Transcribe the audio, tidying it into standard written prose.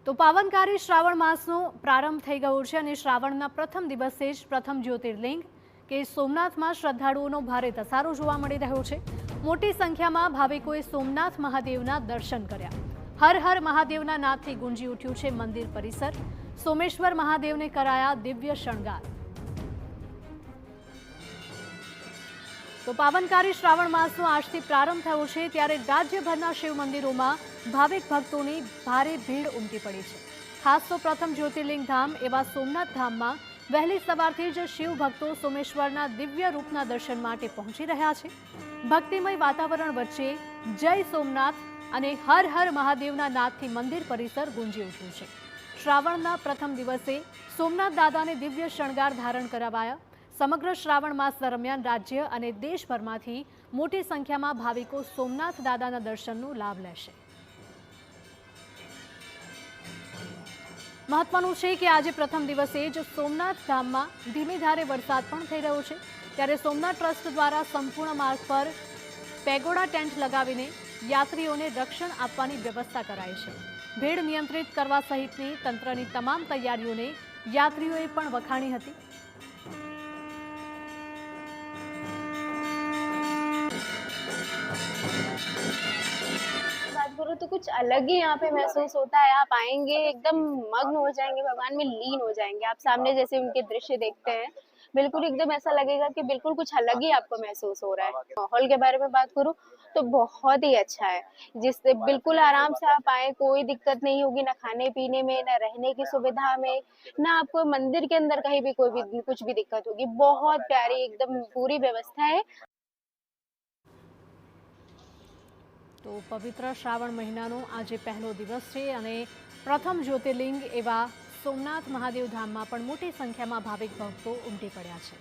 તો પાવનકારી શ્રાવણ માસનો પ્રારંભ થઈ ગયો છે અને શ્રાવણના પ્રથમ દિવસે જ પ્રથમ જ્યોતિર્લિંગ કે સોમનાથમાં શ્રદ્ધાળુઓનો ભારે ધસારો જોવા મળી રહ્યો છે। મોટી સંખ્યામાં ભાવિકોએ સોમનાથ મહાદેવના દર્શન કર્યા। હર હર મહાદેવના નાદથી ગુંજી ઉઠ્યું છે મંદિર પરિસર। સોમેશ્વર મહાદેવને કરાયા દિવ્ય શણગાર। તો પાવનકારી શ્રાવણ માસનો આજથી પ્રારંભ થયો છે, ત્યારે રાજ્યભરના શિવ મંદિરોમાં ભાવિક ભક્તોની ભારે ભીડ ઉમટી પડી છે। ખાસ તો પ્રથમ જ્યોતિર્લિંગ ધામ એવા સોમનાથ ધામમાં વહેલી સવારથી જ શિવ ભક્તો સોમેશ્વરના દિવ્ય રૂપના દર્શન માટે પહોંચી રહ્યા છે। ભક્તિમય વાતાવરણ વચ્ચે જય સોમનાથ અને હર હર મહાદેવના નાદથી મંદિર પરિસર ગુંજી ઉઠ્યું છે। શ્રાવણના પ્રથમ દિવસે સોમનાથ દાદાને દિવ્ય શણગાર ધારણ કરાવાયા। સમગ્ર શ્રાવણ માસ દરમિયાન રાજ્ય અને દેશભરમાંથી મોટી સંખ્યામાં ભાવિકો સોમનાથ દાદાના દર્શનનો લાભ લેશે। મહત્વનું છે કે આજે પ્રથમ દિવસે જ સોમનાથ ધામમાં ધીમે ધારે વરસાદ પણ થઈ રહ્યો છે, ત્યારે સોમનાથ ટ્રસ્ટ દ્વારા સંપૂર્ણ માર્ગ પર પેગોડા ટેન્ટ લગાવીને યાત્રીઓને રક્ષણ આપવાની વ્યવસ્થા કરાઈ છે। ભીડ નિયંત્રિત કરવા સહિતની તંત્રની તમામ તૈયારીઓને યાત્રીઓએ પણ વખાણી હતી। बात करो तो कुछ अलग ही यहाँ पे महसूस होता है। आप आएंगे एकदम मग्न हो जाएंगे, भगवान में लीन हो जाएंगे। आप सामने जैसे उनके दृश्य देखते हैं, बिल्कुल एकदम ऐसा लगेगा कि बिल्कुल कुछ अलग ही आपको महसूस हो रहा है। माहौल के बारे में बात करूँ तो बहुत ही अच्छा है, जिससे बिल्कुल आराम से आप आए, कोई दिक्कत नहीं होगी, ना खाने पीने में, ना रहने की सुविधा में, ना आपको मंदिर के अंदर कहीं भी कोई भी कुछ भी दिक्कत होगी। बहुत प्यारी एकदम पूरी व्यवस्था है। तो पवित्र श्रावण महीनानो आज पहलो दिवस है और प्रथम ज्योतिर्लिंग एवं सोमनाथ महादेव धाम में मोटी संख्या में भाविक भक्तों उमटी पड़ा है।